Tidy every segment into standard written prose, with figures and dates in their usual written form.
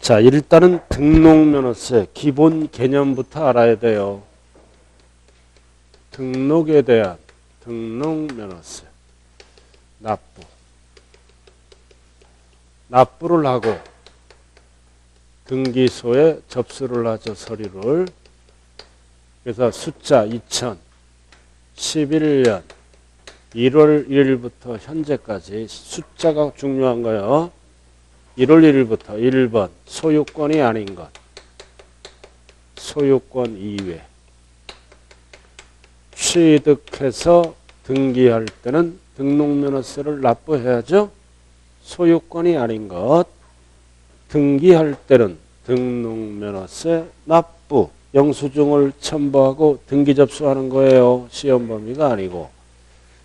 자, 일단은 등록면허세 기본 개념부터 알아야 돼요. 등록에 대한 등록면허세 납부. 납부를 하고 등기소에 접수를 하죠. 서류를. 그래서 숫자 2011년 1월 1일부터 현재까지 숫자가 중요한 거예요. 1월 1일부터 1번 소유권이 아닌 것. 소유권 이외. 취득해서 등기할 때는 등록면허세를 납부해야죠. 소유권이 아닌 것. 등기할 때는 등록면허세 납부. 영수증을 첨부하고 등기 접수하는 거예요. 시험 범위가 아니고.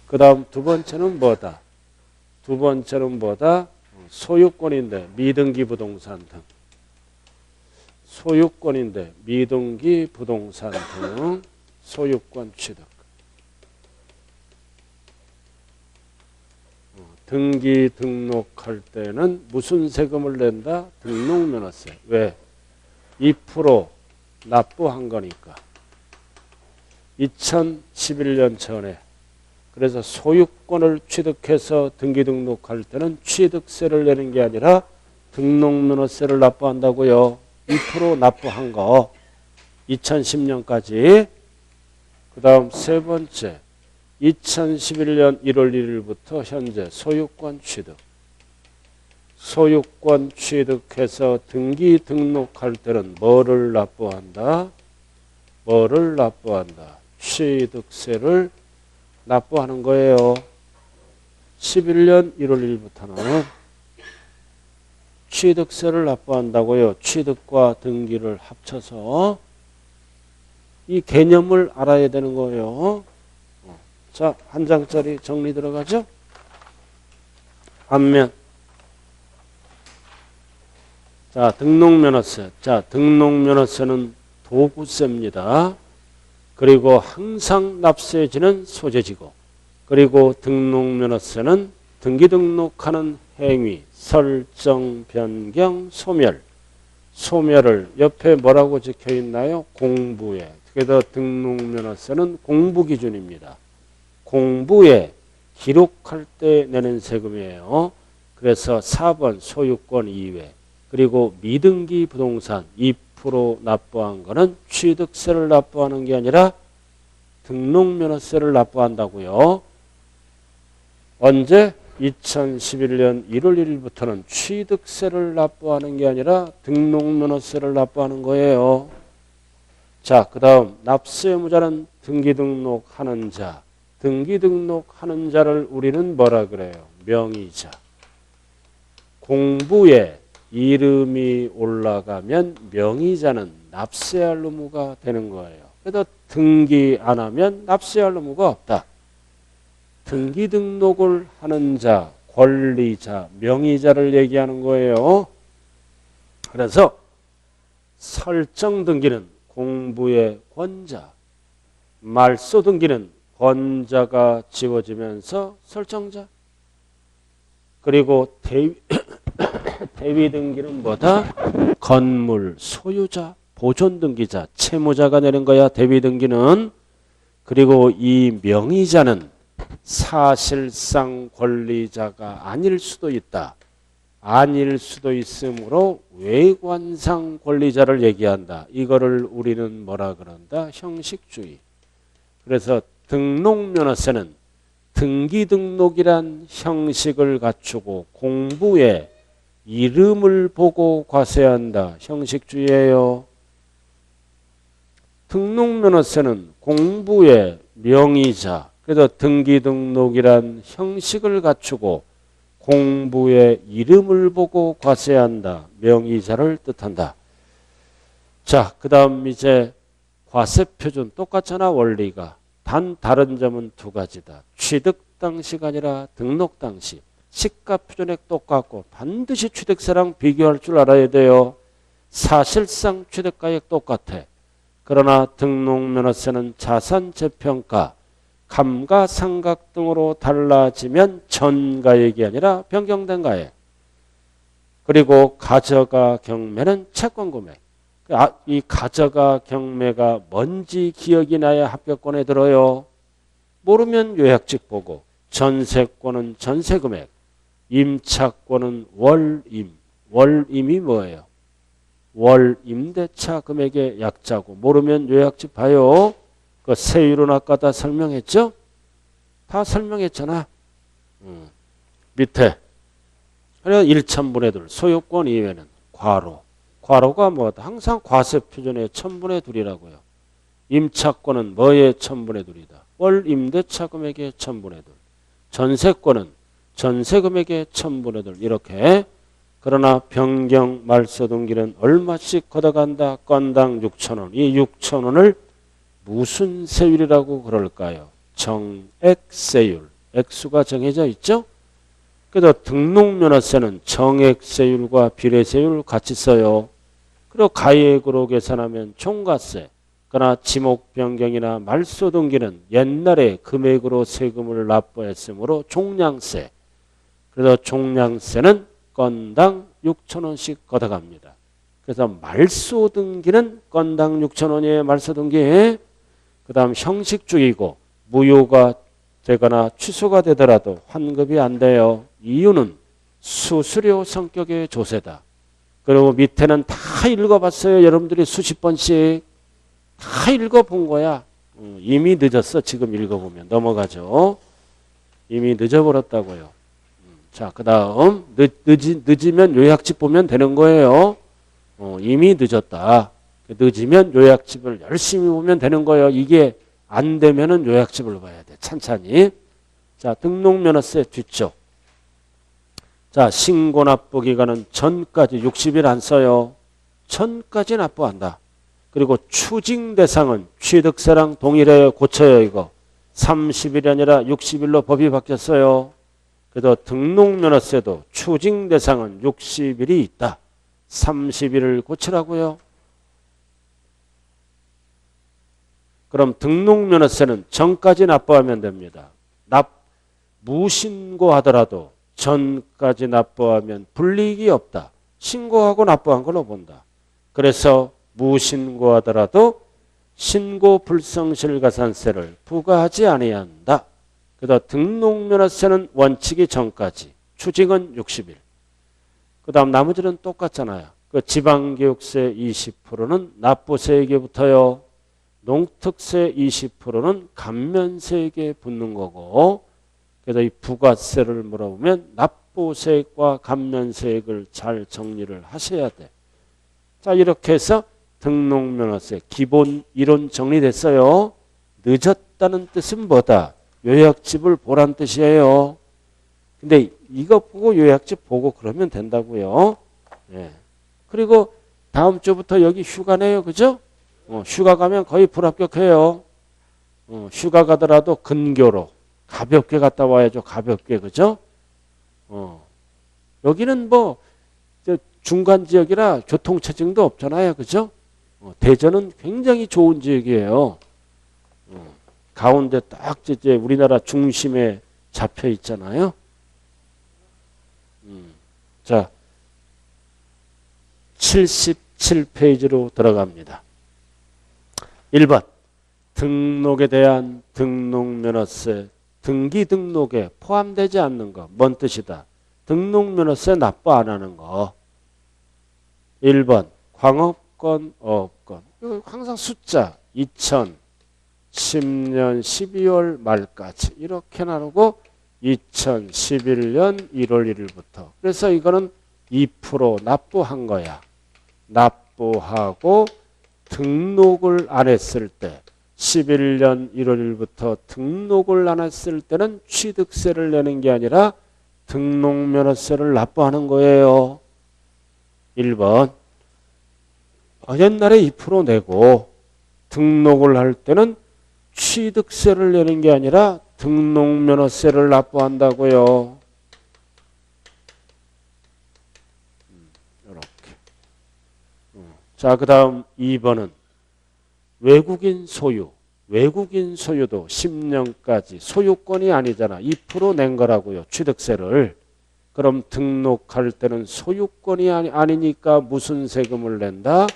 그 다음 두 번째는 뭐다? 두 번째는 뭐다? 소유권인데 미등기 부동산 등. 소유권인데 미등기 부동산 등 소유권 취득. 등기 등록할 때는 무슨 세금을 낸다? 등록면허세. 왜? 2% 납부한 거니까. 2011년 전에. 그래서 소유권을 취득해서 등기 등록할 때는 취득세를 내는 게 아니라 등록면허세를 납부한다고요. 2% 납부한 거. 2010년까지. 그 다음 세 번째. 2011년 1월 1일부터 현재 소유권 취득. 소유권 취득해서 등기 등록할 때는 뭐를 납부한다? 뭐를 납부한다? 취득세를 납부하는 거예요. 11년 1월 1일부터는 취득세를 납부한다고요. 취득과 등기를 합쳐서 이 개념을 알아야 되는 거예요. 자, 한 장짜리 정리 들어가죠? 앞면. 자, 등록면허세. 자, 등록면허세는 도구세입니다. 그리고 항상 납세해지는 소재지고, 그리고 등록면허세는 등기 등록하는 행위, 설정, 변경, 소멸. 소멸을 옆에 뭐라고 적혀 있나요? 공부에. 그래서 등록면허세는 공부기준입니다. 공부에 기록할 때 내는 세금이에요. 그래서 4번 소유권 이외. 그리고 미등기 부동산 2% 납부한 거는 취득세를 납부하는 게 아니라 등록면허세를 납부한다고요. 언제? 2011년 1월 1일부터는 취득세를 납부하는 게 아니라 등록면허세를 납부하는 거예요. 자, 그 다음 납세의무자는 등기 등록하는 자. 등기 등록하는 자를 우리는 뭐라 그래요? 명의자. 공부에 이름이 올라가면 명의자는 납세할 의무가 되는 거예요. 그래서 등기 안 하면 납세할 의무가 없다. 등기 등록을 하는 자, 권리자, 명의자를 얘기하는 거예요. 그래서 설정 등기는 공부의 권자, 말소 등기는 권자가 지워지면서 설정자. 그리고 대위 등기는 뭐다? 건물 소유자, 보존 등기자, 채무자가 내는 거야. 대위 등기는. 그리고 이 명의자는 사실상 권리자가 아닐 수도 있다. 아닐 수도 있으므로 외관상 권리자를 얘기한다. 이거를 우리는 뭐라 그런다? 형식주의. 그래서 등록면허세는 등기 등록이란 형식을 갖추고 공부에 이름을 보고 과세한다. 형식주의예요. 등록면허세는 공부의 명의자. 그래서 등기 등록이란 형식을 갖추고 공부의 이름을 보고 과세한다. 명의자를 뜻한다. 자, 그 다음 이제 과세표준 똑같잖아. 원리가. 단 다른 점은 두 가지다. 취득 당시가 아니라 등록 당시. 시가표준액 똑같고 반드시 취득세랑 비교할 줄 알아야 돼요. 사실상 취득가액 똑같아. 그러나 등록면허세는 자산재평가, 감가상각 등으로 달라지면 전가액이 아니라 변경된 가액. 그리고 가져가 경매는 채권 금액. 이 가져가 경매가 뭔지 기억이 나야 합격권에 들어요. 모르면 요약집 보고 전세권은 전세 금액, 임차권은 월임. 월임이 뭐예요? 월 임대차 금액의 약자고 모르면 요약집 봐요. 그 세율은 아까 다 설명했죠? 다 설명했잖아. 밑에 1,000분의 2 소유권 이외에는 과로. 과로가 뭐다? 항상 과세 표준의 1,000분의 2이라고요. 임차권은 뭐의 1,000분의 2이다? 월 임대차 금액의 1,000분의 2. 전세권은 전세 금액의 1,000분의 2 이렇게. 그러나 변경 말소 등기는 얼마씩 걷어간다? 건당 6,000원. 이 6,000원을 무슨 세율이라고 그럴까요? 정액세율. 액수가 정해져 있죠? 그래서 등록면허세는 정액세율과 비례세율 같이 써요. 그리고 가액으로 계산하면 총과세. 그러나 지목 변경이나 말소 등기는 옛날에 금액으로 세금을 납부했으므로 종량세. 그래서 종량세는 건당 6,000원씩 걷어갑니다. 그래서 말소 등기는 건당 6,000원이에요. 말소 등기. 그 다음 형식주의고 무효가 되거나 취소가 되더라도 환급이 안 돼요. 이유는 수수료 성격의 조세다. 그리고 밑에는 다 읽어봤어요. 여러분들이 수십 번씩 다 읽어본 거야. 이미 늦었어. 지금 읽어보면 넘어가죠. 이미 늦어버렸다고요. 자, 그 다음 늦으면 요약집 보면 되는 거예요. 이미 늦었다. 늦으면 요약집을 열심히 보면 되는 거예요. 이게 안 되면은 요약집을 봐야 돼. 찬찬히. 자, 등록면허세 뒤쪽. 자, 신고 납부 기간은 전까지 60일 안 써요. 전까지 납부한다. 그리고 추징 대상은 취득세랑 동일해요. 고쳐요 이거. 30일이 아니라 60일로 법이 바뀌었어요. 그래도 등록면허세도 추징 대상은 60일이 있다. 30일을 고치라고요. 그럼 등록면허세는 전까지 납부하면 됩니다. 무신고하더라도 전까지 납부하면 불이익이 없다. 신고하고 납부한 걸로 본다. 그래서 무신고하더라도 신고 불성실가산세를 부과하지 아니한다. 그래서 등록면허세는 원칙이 전까지, 추징은 60일. 그 다음 나머지는 똑같잖아요. 그 지방교육세 20%는 납부세액에 붙어요. 농특세 20%는 감면세액에 붙는 거고, 그래서 이 부가세를 물어보면 납부세액과 감면세액을 잘 정리를 하셔야 돼. 자, 이렇게 해서 등록면허세 기본 이론 정리됐어요. 늦었다는 뜻은 뭐다? 요약집을 보란 뜻이에요. 근데 이거 보고 요약집 보고 그러면 된다고요. 예. 그리고 다음 주부터 여기 휴가네요. 그죠? 휴가 가면 거의 불합격해요. 휴가 가더라도 근교로 가볍게 갔다 와야죠. 가볍게. 그죠? 여기는 뭐 중간 지역이라 교통체증도 없잖아요. 그죠? 대전은 굉장히 좋은 지역이에요. 가운데 딱 이제 우리나라 중심에 잡혀 있잖아요. 자, 77페이지로 들어갑니다. 1번 등록에 대한 등록면허세 등기 등록에 포함되지 않는 거. 뭔 뜻이다? 등록면허세 납부 안 하는 거. 1번 광업권, 어업권. 이거 항상 숫자 2010년 12월 말까지 이렇게 나누고 2011년 1월 1일부터. 그래서 이거는 2% 납부한 거야. 납부하고 등록을 안 했을 때 11년 1월 1일부터 등록을 안 했을 때는 취득세를 내는 게 아니라 등록면허세를 납부하는 거예요. 1번 옛날에 2% 내고 등록을 할 때는 취득세를 내는 게 아니라 등록면허세를 납부한다고요. 이렇게. 자, 그 다음 2번은 외국인 소유. 외국인 소유도 10년까지 소유권이 아니잖아. 2% 낸 거라고요. 취득세를. 그럼 등록할 때는 소유권이 아니니까 무슨 세금을 낸다?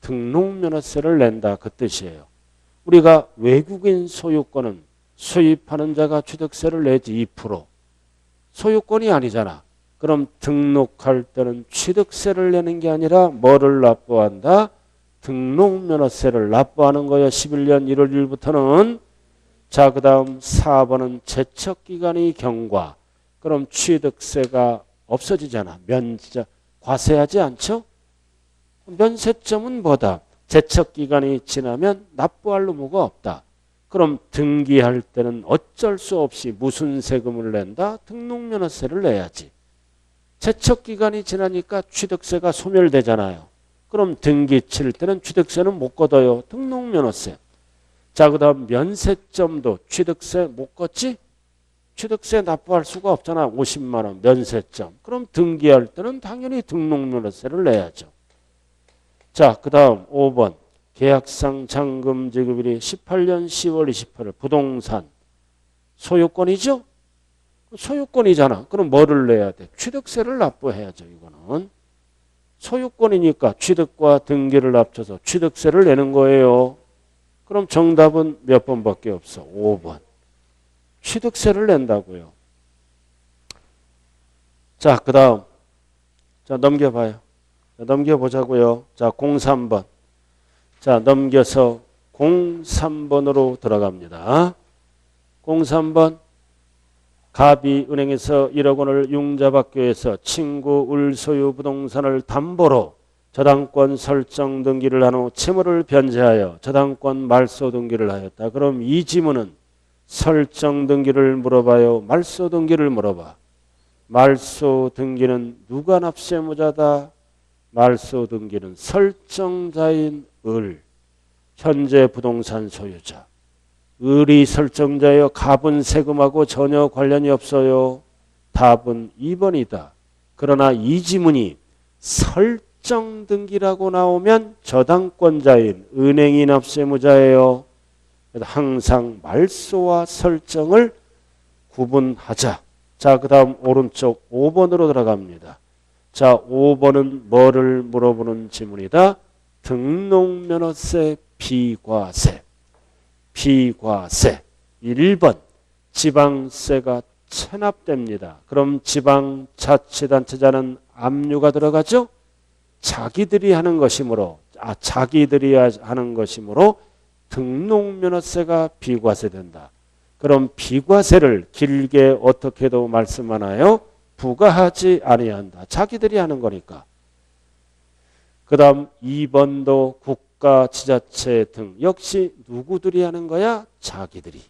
등록면허세를 낸다. 그 뜻이에요. 우리가 외국인 소유권은 수입하는 자가 취득세를 내지 2%. 소유권이 아니잖아. 그럼 등록할 때는 취득세를 내는 게 아니라 뭐를 납부한다? 등록면허세를 납부하는 거예요. 11년 1월 1일부터는. 자, 그 다음 4번은 제척기간이 경과. 그럼 취득세가 없어지잖아. 과세하지 않죠? 면세점은 뭐다? 제척기간이 지나면 납부할 의무가 없다. 그럼 등기할 때는 어쩔 수 없이 무슨 세금을 낸다? 등록면허세를 내야지. 제척기간이 지나니까 취득세가 소멸되잖아요. 그럼 등기 칠 때는 취득세는 못 걷어요. 등록면허세. 자, 그 다음 면세점도 취득세 못 걷지? 취득세 납부할 수가 없잖아. 50만 원 면세점. 그럼 등기할 때는 당연히 등록면허세를 내야죠. 자, 그 다음 5번. 계약상 잔금 지급일이 18년 10월 28일. 부동산. 소유권이죠? 소유권이잖아. 그럼 뭐를 내야 돼? 취득세를 납부해야죠. 이거는. 소유권이니까 취득과 등기를 합쳐서 취득세를 내는 거예요. 그럼 정답은 몇 번밖에 없어? 5번. 취득세를 낸다고요. 자, 그 다음. 자, 넘겨봐요. 자, 넘겨보자고요. 자, 03번. 자, 넘겨서 03번으로 들어갑니다. 03번. 갑이 은행에서 1억 원을 융자받기 위해서 친구 을소유 부동산을 담보로 저당권 설정 등기를 한 후 채무를 변제하여 저당권 말소 등기를 하였다. 그럼 이 지문은 설정 등기를 물어봐요? 말소 등기를 물어봐. 말소 등기는 누가 납세무자다? 말소 등기는 설정자인 을, 현재 부동산 소유자. 을이 설정자예요. 갑은 세금하고 전혀 관련이 없어요. 답은 2번이다. 그러나 이 지문이 설정 등기라고 나오면 저당권자인 은행이 납세무자예요. 항상 말소와 설정을 구분하자. 자, 그 다음 오른쪽 5번으로 들어갑니다. 자, 5번은 뭐를 물어보는 지문이다? 등록면허세 비과세. 비과세. 1번 지방세가 체납됩니다. 그럼 지방자치단체자는 압류가 들어가죠? 자기들이 하는 것이므로 등록면허세가 비과세된다. 그럼 비과세를 길게 어떻게도 말씀하나요? 부과하지 아니한다. 자기들이 하는 거니까. 그 다음 2번도 국가, 지자체 등 역시 누구들이 하는 거야? 자기들이.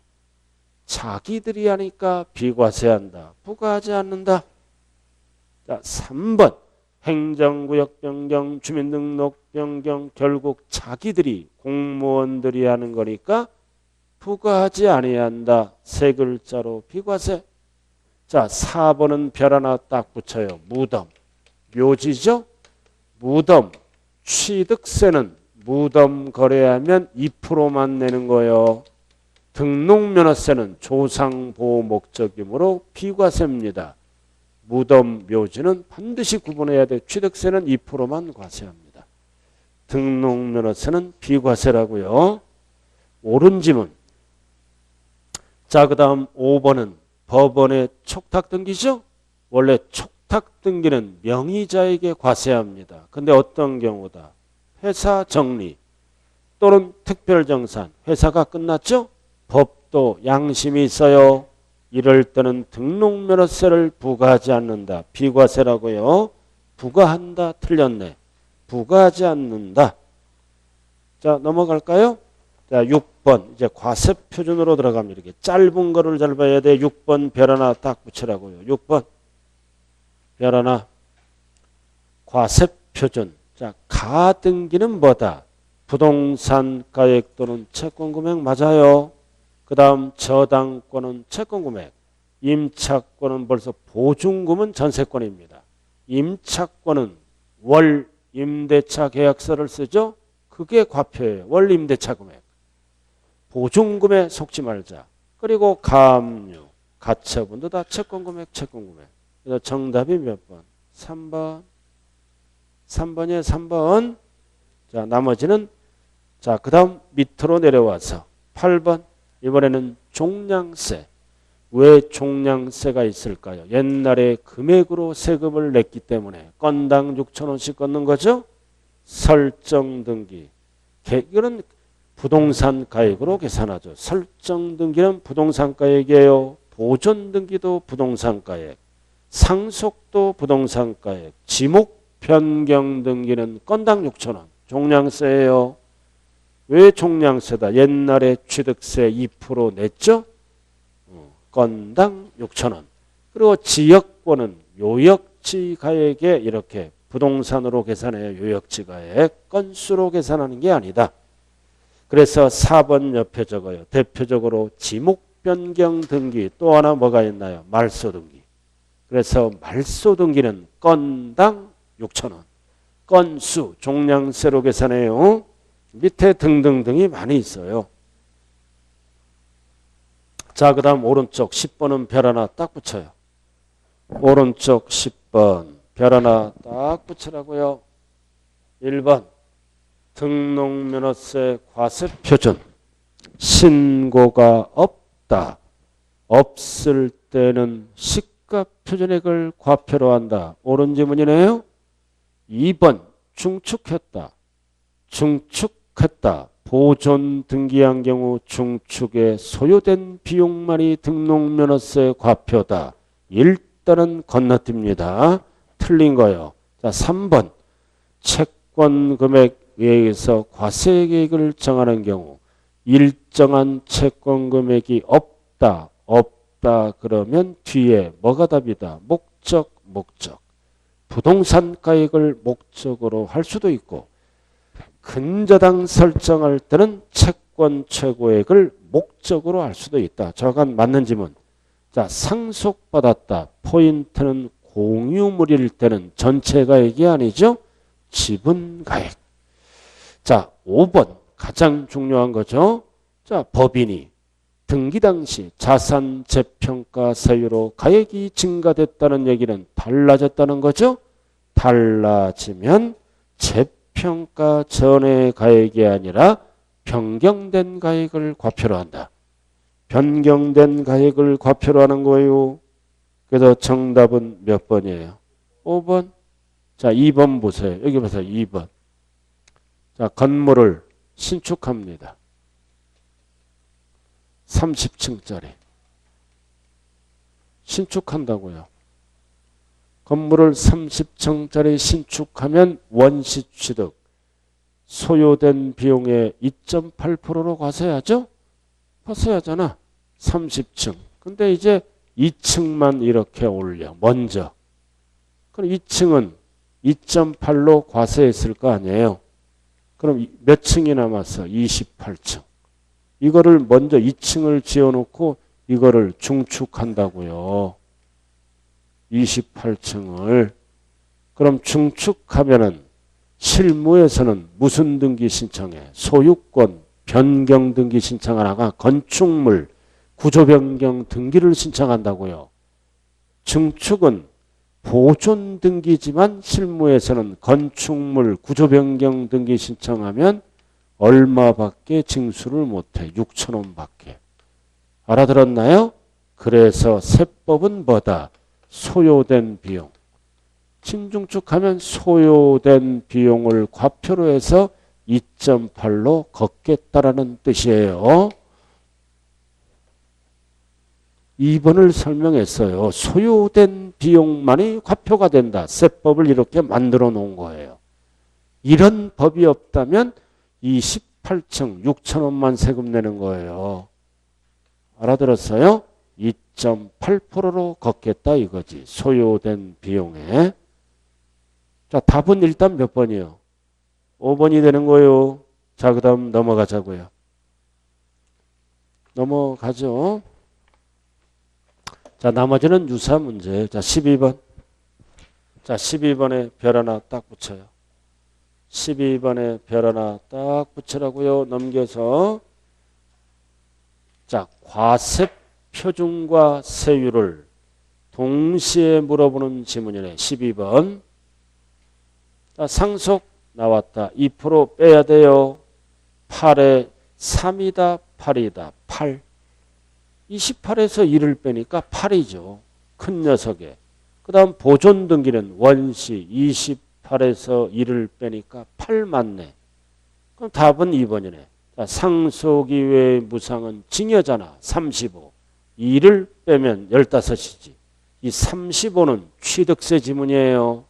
자기들이 하니까 비과세한다. 부과하지 않는다. 자, 3번 행정구역 변경, 주민등록 변경 결국 자기들이 공무원들이 하는 거니까 부과하지 아니한다. 세 글자로 비과세. 자, 4번은 별 하나 딱 붙여요. 무덤. 묘지죠? 무덤. 취득세는 무덤 거래하면 2%만 내는 거예요. 등록면허세는 조상보호 목적이므로 비과세입니다. 무덤, 묘지는 반드시 구분해야 돼. 취득세는 2%만 과세합니다. 등록면허세는 비과세라고요. 옳은 지문. 자, 그 다음 5번은 법원의 촉탁등기죠. 원래 촉탁등기는 명의자에게 과세합니다. 근데 어떤 경우다? 회사 정리 또는 특별정산. 회사가 끝났죠? 법도 양심이 있어요. 이럴 때는 등록면허세를 부과하지 않는다. 비과세라고요. 부과한다. 틀렸네. 부과하지 않는다. 자, 넘어갈까요? 자, 6번 이제 과세 표준으로 들어갑니다. 이렇게 짧은 거를 잘 봐야 돼. 6번 별 하나 딱 붙이라고요. 6번 별 하나 과세 표준. 자, 가등기는 뭐다? 부동산 가액 또는 채권 금액 맞아요. 그 다음 저당권은 채권 금액. 임차권은 벌써 보증금은 전세권입니다. 임차권은 월 임대차 계약서를 쓰죠. 그게 과표예요. 월 임대차 금액. 보증금에 속지 말자. 그리고 가압류, 가처분도 다 채권 금액, 채권 금액. 그래서 정답이 몇 번? 3번. 3번이에요. 3번. 자, 나머지는 자, 그 다음 밑으로 내려와서 8번. 이번에는 종량세. 왜 종량세가 있을까요? 옛날에 금액으로 세금을 냈기 때문에 건당 6,000원씩 걷는 거죠. 설정등기. 이거는 부동산 가액으로 계산하죠. 설정등기는 부동산 가액이에요. 보존등기도 부동산 가액. 상속도 부동산 가액. 지목 변경 등기는 건당 6,000원. 종량세예요. 왜 종량세다? 옛날에 취득세 2% 냈죠? 건당 6,000원. 그리고 지역권은 요역지 가액에 이렇게 부동산으로 계산해요. 요역지 가액. 건수로 계산하는 게 아니다. 그래서 4번 옆에 적어요. 대표적으로 지목 변경 등기. 또 하나 뭐가 있나요? 말소 등기. 그래서 말소 등기는 건당 6,000원. 건수 종량세로 계산해요. 밑에 등등등이 많이 있어요. 자, 그 다음 오른쪽 10번은 별 하나 딱 붙여요. 오른쪽 10번 별 하나 딱 붙이라고요. 1번 등록면허세 과세표준. 신고가 없다. 없을 때는 시가표준액을 과표로 한다. 옳은 지문이네요. 2번 중축했다. 중축했다. 보존 등기한 경우 중축에 소요된 비용만이 등록면허세 과표다. 일단은 건너뜁니다. 틀린 거요. 자, 3번 채권 금액에 의해서 과세 계획을 정하는 경우 일정한 채권 금액이 없다. 없다 그러면 뒤에 뭐가 답이다. 목적. 부동산 가액을 목적으로 할 수도 있고 근저당 설정할 때는 채권 최고액을 목적으로 할 수도 있다. 저간 맞는 지문. 자, 상속받았다. 포인트는 공유물일 때는 전체 가액이 아니죠. 지분 가액. 자, 5번 가장 중요한 거죠. 자, 법인이 등기 당시 자산 재평가 사유로 가액이 증가됐다는 얘기는 달라졌다는 거죠. 달라지면 재평가 전의 가액이 아니라 변경된 가액을 과표로 한다. 변경된 가액을 과표로 하는 거예요. 그래서 정답은 몇 번이에요? 5번. 자, 2번 보세요. 여기 보세요. 2번. 자, 건물을 신축합니다. 30층짜리. 신축한다고요. 건물을 30층짜리 신축하면 원시취득. 소요된 비용의 2.8%로 과세하죠? 과세하잖아. 30층. 근데 이제 2층만 이렇게 올려. 먼저. 그럼 2층은 2.8로 과세했을 거 아니에요. 그럼 몇 층이 남았어? 28층. 이거를 먼저 2층을 지어놓고 이거를 중축한다고요. 28층을. 그럼 중축하면은 실무에서는 무슨 등기 신청해? 소유권 변경 등기 신청하다가 건축물 구조 변경 등기를 신청한다고요. 중축은 보존 등기지만 실무에서는 건축물 구조 변경 등기 신청하면 얼마밖에 징수를 못해. 6,000원밖에. 알아들었나요? 그래서 세법은 뭐다? 소요된 비용. 신중축하면 소요된 비용을 과표로 해서 2.8로 걷겠다라는 뜻이에요. 2번을 설명했어요. 소요된 비용만이 과표가 된다. 세법을 이렇게 만들어 놓은 거예요. 이런 법이 없다면 28층 6,000원만 세금 내는 거예요. 알아들었어요? 2.8%로 걷겠다 이거지. 소요된 비용에. 자, 답은 일단 몇 번이요? 5번이 되는 거예요. 자, 그 다음 넘어가자고요. 넘어가죠. 자, 나머지는 유사 문제. 자, 12번. 자, 12번에 별 하나 딱 붙여요. 12번에 별 하나 딱 붙이라고요. 넘겨서. 자, 과세 표준과 세율을 동시에 물어보는 지문이네. 12번. 자, 상속 나왔다. 2% 빼야 돼요. 8에 3이다. 8이다. 8. 28에서 1을 빼니까 8이죠. 큰 녀석에. 그 다음 보존 등기는 원시 28에서 1을 빼니까 8 맞네. 그럼 답은 2번이네. 자, 상속 이외의 무상은 징여잖아. 35. 2를 빼면 15이지. 이 35는 취득세 지문이에요.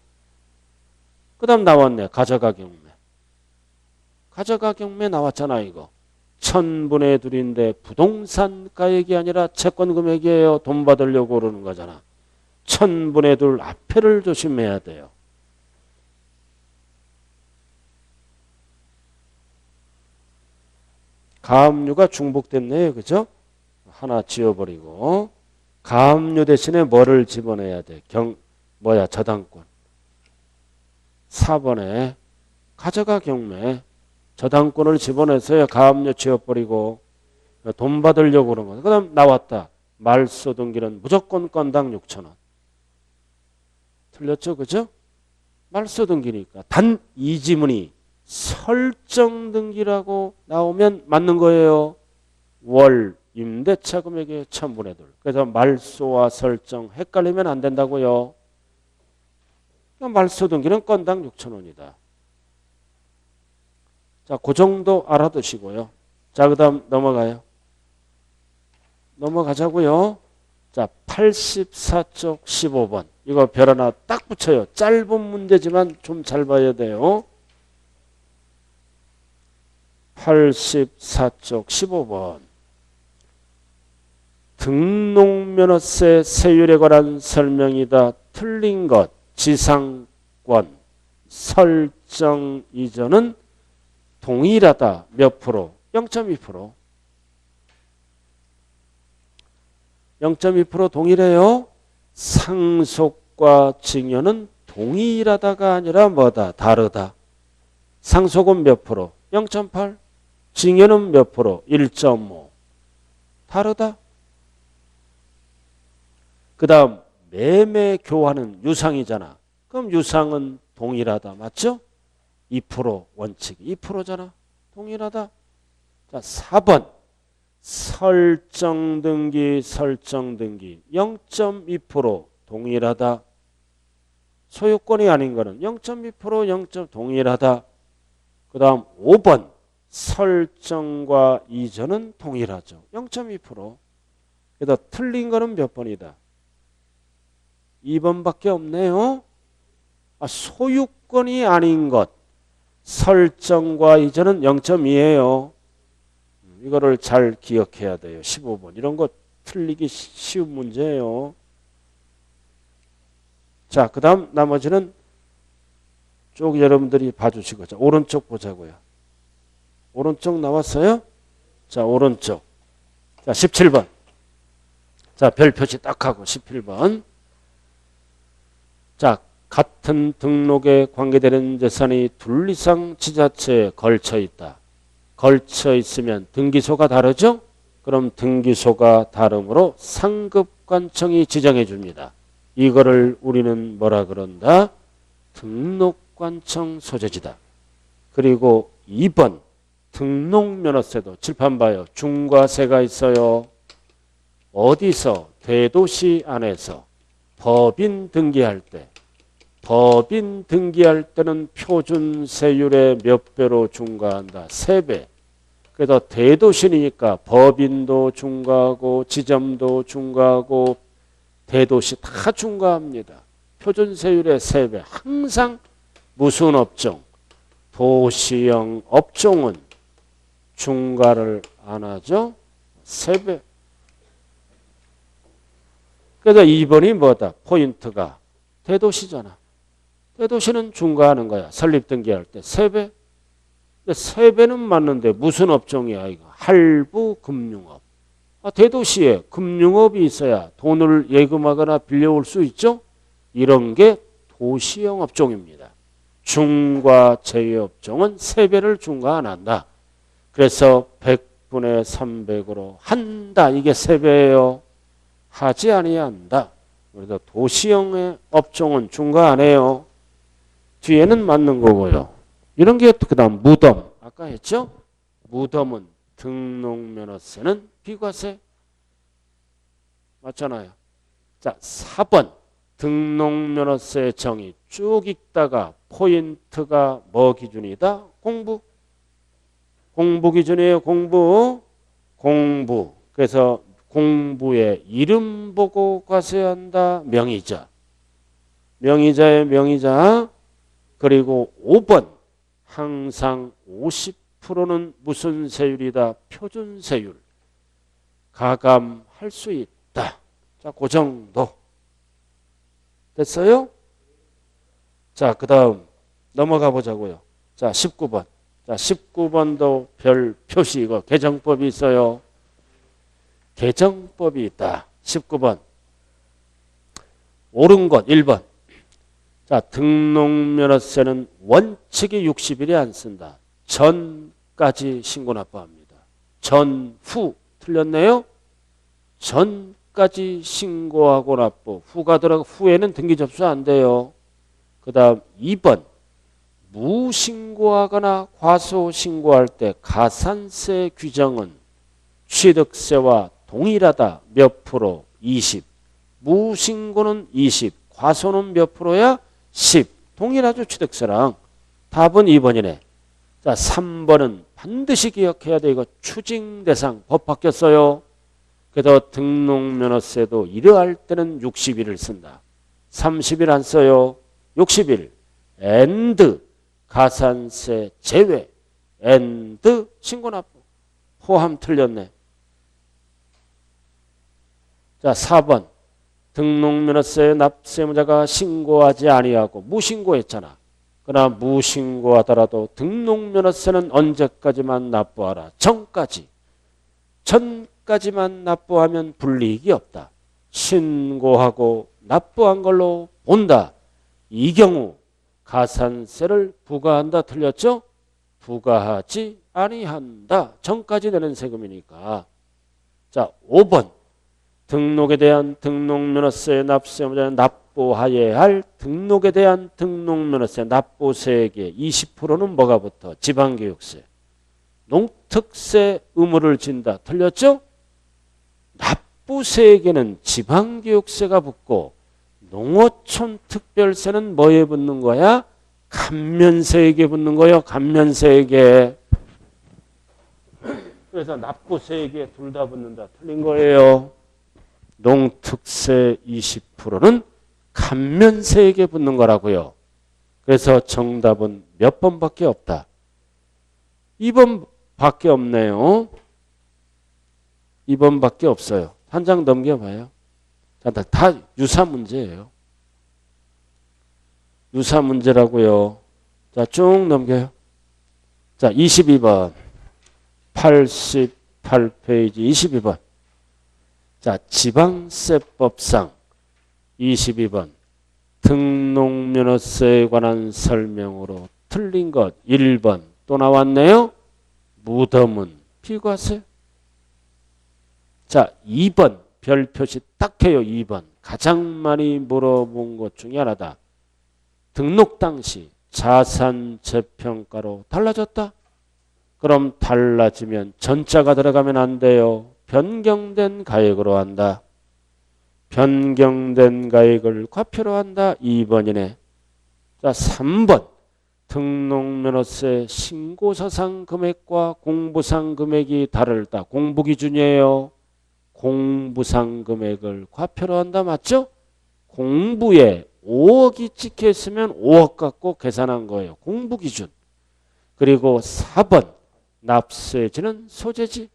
그 다음 나왔네. 가져가 경매. 가져가 경매 나왔잖아 이거. 1000분의 2인데 부동산 가액이 아니라 채권 금액이에요. 돈 받으려고 그러는 거잖아. 1000분의 2 앞에를 조심해야 돼요. 가압류가 중복됐네요. 그죠? 하나 지워버리고 가압류 대신에 뭐를 집어넣어야 돼? 저당권. 4번에 가져가 경매. 저당권을 집어넣어서요. 가압류 지워버리고 돈 받으려고 그런 거. 그 다음 나왔다. 말소 등기는 무조건 건당 6,000원. 틀렸죠? 그죠? 말소 등기니까. 단 이 지문이 설정 등기라고 나오면 맞는 거예요. 월 임대차 금액의 1000분의 2. 그래서 말소와 설정 헷갈리면 안 된다고요. 말소 등기는 건당 6,000원이다. 자, 그 정도 알아두시고요. 자, 그 다음 넘어가요. 넘어가자고요. 자, 84쪽 15번. 이거 별 하나 딱 붙여요. 짧은 문제지만 좀 잘 봐야 돼요. 84쪽 15번. 등록면허세 세율에 관한 설명이다. 틀린 것. 지상권 설정 이전은 동일하다. 몇 프로? 0.2%. 0.2% 동일해요. 상속과 징여는 동일하다가 아니라 뭐다? 다르다. 상속은 몇 프로? 0.8. 징여는 몇 프로? 1.5. 다르다. 그 다음 매매 교환은 유상이잖아. 그럼 유상은 동일하다. 맞죠? 2% 원칙 2%잖아. 동일하다. 자, 4번 설정 등기 0.2% 동일하다. 소유권이 아닌 거는 0.2% 0. 동일하다. 그 다음 5번 설정과 이전은 동일하죠. 0.2%. 그래서 틀린 거는 몇 번이다? 2번밖에 없네요. 소유권이 아닌 것 설정과 이전은 0.2예요. 이거를 잘 기억해야 돼요. 15번. 이런 거 틀리기 쉬운 문제예요. 자, 그 다음 나머지는 쭉 여러분들이 봐주시고. 자, 오른쪽 보자고요. 오른쪽 나왔어요? 자, 오른쪽. 자, 17번. 자, 별 표시 딱 하고 17번. 자, 같은 등록에 관계되는 재산이 둘 이상 지자체에 걸쳐 있다. 걸쳐 있으면 등기소가 다르죠? 그럼 등기소가 다름으로 상급관청이 지정해 줍니다. 이거를 우리는 뭐라 그런다? 등록관청 소재지다. 그리고 2번 등록면허세도 칠판 봐요. 중과 세가 있어요. 어디서? 대도시 안에서 법인 등기할 때. 법인 등기할 때는 표준 세율의 몇 배로 중과한다? 3배. 그래서 대도시니까 법인도 중과하고 지점도 중과하고 대도시 다 중과합니다. 표준 세율의 3배. 항상 무슨 업종? 도시형 업종은 중과를 안 하죠? 3배. 그래서 2번이 뭐다? 포인트가 대도시잖아. 대도시는 중과하는 거야. 설립등기할 때 3배. 3배는 맞는데 무슨 업종이야 이거? 할부 금융업. 대도시에 금융업이 있어야 돈을 예금하거나 빌려올 수 있죠? 이런 게 도시형 업종입니다. 중과 제외업종은 3배를 중과 안 한다. 그래서 100분의 300으로 한다. 이게 3배예요. 하지 아니한다. 그래서 도시형의 업종은 중과 안 해요. 뒤에는 맞는 거고요. 이런 게 그 다음 무덤. 아까 했죠? 무덤은 등록면허세는 비과세. 맞잖아요. 자, 4번. 등록면허세 정의 쭉 읽다가 포인트가 뭐 기준이다? 공부. 공부 기준이에요. 공부. 공부. 그래서 공부의 이름 보고 과세한다. 명의자. 명의자의 명의자. 그리고 5번. 항상 50%는 무슨 세율이다? 표준세율. 가감할 수 있다. 자, 그 정도. 됐어요? 자, 그 다음 넘어가 보자고요. 자, 19번. 자, 19번도 별 표시 이거 개정법이 있어요. 개정법이 있다. 19번. 옳은 것 1번. 자, 등록면허세는 원칙이 60일이 안 쓴다. 전까지 신고 납부합니다. 전후 틀렸네요. 전까지 신고하고 납부. 후가 들어가 후에는 등기 접수 안 돼요. 그 다음 2번. 무신고하거나 과소신고할 때 가산세 규정은 취득세와 동일하다. 몇 프로? 20. 무신고는 20. 과소는 몇 프로야? 10. 동일하죠. 취득세랑. 답은 2번이네. 자, 3번은 반드시 기억해야 돼. 이거 추징 대상. 법 바뀌었어요. 그래서 등록면허세도 이러할 때는 60일을 쓴다. 30일 안 써요. 60일. and 가산세 제외. and 신고납부. 포함 틀렸네. 자, 4번. 등록면허세 납세무자가 신고하지 아니하고 무신고했잖아. 그러나 무신고하더라도 등록면허세는 언제까지만 납부하라. 전까지. 전까지만 납부하면 불이익이 없다. 신고하고 납부한 걸로 본다. 이 경우 가산세를 부과한다. 틀렸죠? 부과하지 아니한다. 전까지 내는 세금이니까. 자, 5번. 등록에 대한 등록면허세 납세무자는 납부하여야 할 등록에 대한 등록면허세 납부세액의 20%는 뭐가 붙어? 지방교육세. 농특세 의무를 진다. 틀렸죠? 납부세액에는 지방교육세가 붙고 농어촌 특별세는 뭐에 붙는 거야? 감면세액에 붙는 거예요. 감면세액에. 그래서 납부세액에 둘 다 붙는다. 틀린 거예요. 농특세 20%는 감면세액에 붙는 거라고요. 그래서 정답은 몇 번밖에 없다. 2번밖에 없네요. 2번밖에 없어요. 한 장 넘겨봐요. 다 유사 문제예요. 유사 문제라고요. 자, 쭉 넘겨요. 자, 22번. 88페이지 22번. 자, 지방세법상 22번. 등록면허세에 관한 설명으로 틀린 것 1번. 또 나왔네요. 무덤은 비과세. 자, 2번. 별 표시 딱 해요. 2번. 가장 많이 물어본 것 중에 하나다. 등록 당시 자산 재평가로 달라졌다. 그럼 달라지면 전자가 들어가면 안 돼요. 변경된 가액으로 한다. 변경된 가액을 과표로 한다. 2번이네. 자, 3번. 등록면허세 신고서상 금액과 공부상 금액이 다르다. 공부기준이에요. 공부상 금액을 과표로 한다. 맞죠? 공부에 5억이 찍혀 있으면 5억 갖고 계산한 거예요. 공부기준. 그리고 4번. 납세지는 소재지.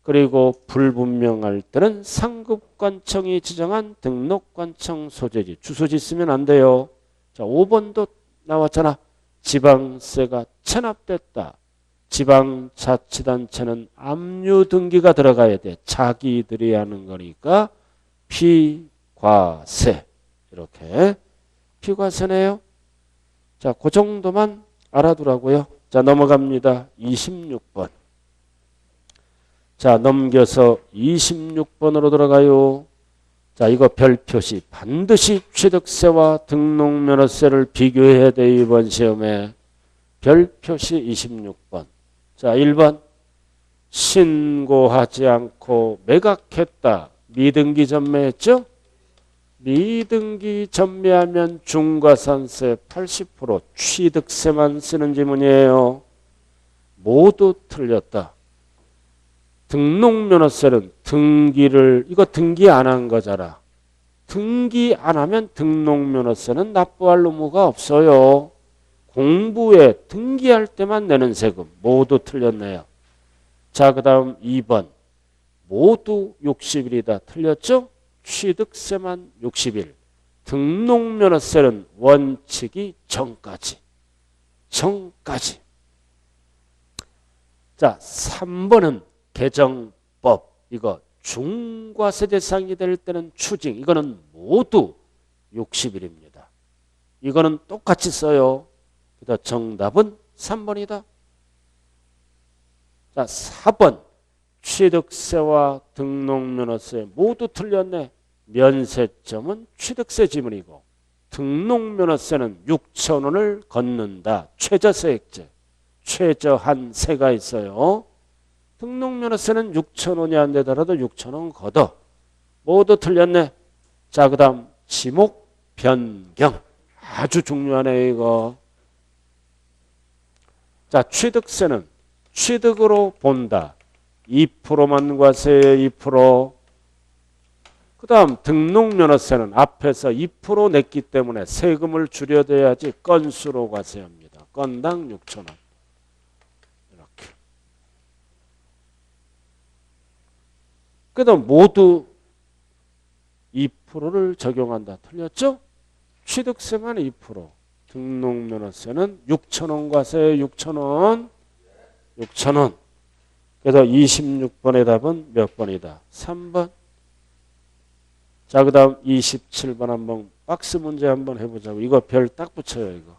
그리고 불분명할 때는 상급관청이 지정한 등록관청 소재지. 주소지 쓰면 안 돼요. 자, 5번도 나왔잖아. 지방세가 체납됐다. 지방자치단체는 압류등기가 들어가야 돼. 자기들이 하는 거니까 비과세. 이렇게 비과세네요. 자, 그 정도만 알아두라고요. 자, 넘어갑니다. 26번. 자, 넘겨서 26번으로 들어가요. 자, 이거 별 표시. 반드시 취득세와 등록면허세를 비교해야 돼, 이번 시험에. 별 표시 26번. 자, 1번. 신고하지 않고 매각했다. 미등기 전매했죠? 미등기 전매하면 중과산세 80%, 취득세만 쓰는 지문이에요. 모두 틀렸다. 등록면허세는 등기를, 이거 등기 안 한 거잖아. 등기 안 하면 등록면허세는 납부할 의무가 없어요. 공부에 등기할 때만 내는 세금. 모두 틀렸네요. 자, 그 다음 2번. 모두 60일이다. 틀렸죠? 취득세만 60일. 등록면허세는 원칙이 전까지. 전까지. 자, 3번은 개정법. 이거 중과세 대상이 될 때는 추징. 이거는 모두 60일입니다. 이거는 똑같이 써요. 그래서 정답은 3번이다. 자, 4번. 취득세와 등록면허세 모두 틀렸네. 면세점은 취득세 지문이고 등록면허세는 6,000원을 걷는다. 최저세액제. 최저한세가 있어요. 등록면허세는 6,000원이 안 되더라도 6,000원 걷어. 모두 틀렸네. 자, 그 다음 지목 변경. 아주 중요하네 이거. 자, 취득세는 취득으로 본다. 2%만 과세에 2%. 그 다음 등록면허세는 앞에서 2% 냈기 때문에 세금을 줄여둬야지 건수로 과세합니다. 건당 6,000원. 이렇게. 그 다음 모두 2%를 적용한다. 틀렸죠? 취득세만 2%. 등록면허세는 6,000원 과세에 6,000원. 6,000원. 그래서 26번의 답은 몇 번이다? 3번. 자, 그 다음 27번 한번 박스 문제 한번 해보자고. 이거 별 딱 붙여요, 이거.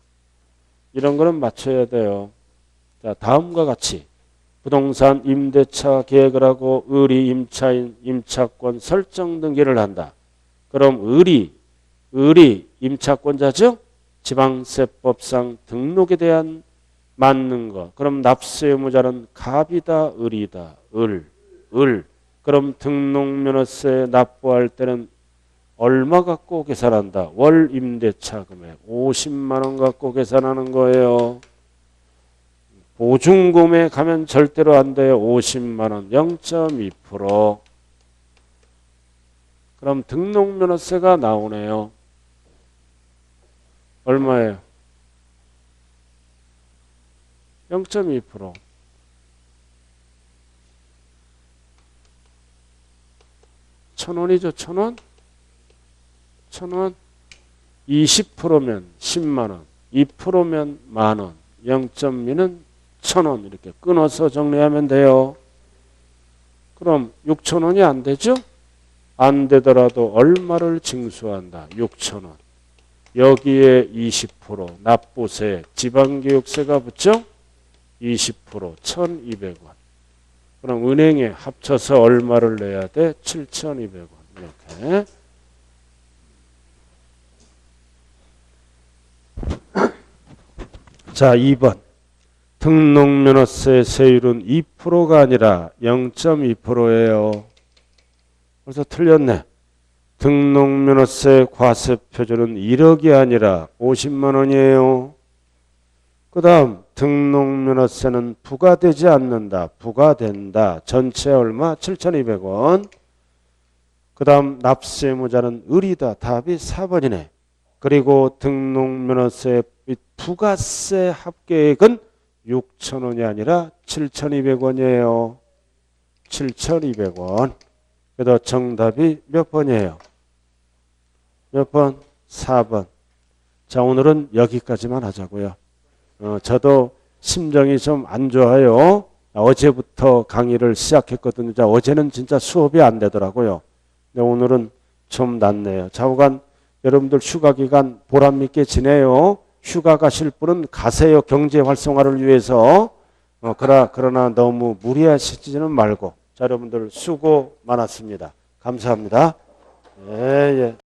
이런 거는 맞춰야 돼요. 자, 다음과 같이 부동산 임대차 계획을 하고 의리 임차인 임차권 설정 등기를 한다. 그럼 의리 임차권자죠? 지방세법상 등록에 대한 맞는 거. 그럼 납세 의무자는 갑이다, 을이다. 을. 그럼 등록면허세 납부할 때는 얼마 갖고 계산한다? 월 임대차 금액 50만 원 갖고 계산하는 거예요. 보증금에 가면 절대로 안 돼요. 50만 원 0.2%. 그럼 등록면허세가 나오네요. 얼마예요? 0.2%. 1,000원이죠. 1,000원? 1,000원. 20%면 10만 원. 2%면 만 원. 0.2는 1,000원. 이렇게 끊어서 정리하면 돼요. 그럼 6,000원이 안 되죠? 안 되더라도 얼마를 징수한다? 6,000원. 여기에 20% 납부세 지방교육세가 붙죠? 20% 1,200원. 그럼 은행에 합쳐서 얼마를 내야 돼? 7,200원. 이렇게. 자, 2번. 등록면허세 세율은 2%가 아니라 0.2%예요. 그래서 틀렸네. 등록면허세 과세표준은 1억이 아니라 50만 원이에요. 그 다음 등록면허세는 부과되지 않는다. 부과된다. 전체 얼마? 7,200원. 그 다음 납세의무자는 을이다. 답이 4번이네. 그리고 등록면허세 부가세 합계액은 6,000원이 아니라 7,200원이에요. 7,200원. 그래서 정답이 몇 번이에요? 몇 번? 4번. 자, 오늘은 여기까지만 하자고요. 저도 심정이 좀 안 좋아요. 어제부터 강의를 시작했거든요. 자, 어제는 진짜 수업이 안 되더라고요. 근데 오늘은 좀 낫네요. 좌우간 여러분들 휴가 기간 보람 있게 지내요. 휴가 가실 분은 가세요. 경제 활성화를 위해서. 그러나 너무 무리하시지는 말고. 자, 여러분들 수고 많았습니다. 감사합니다. 예, 예.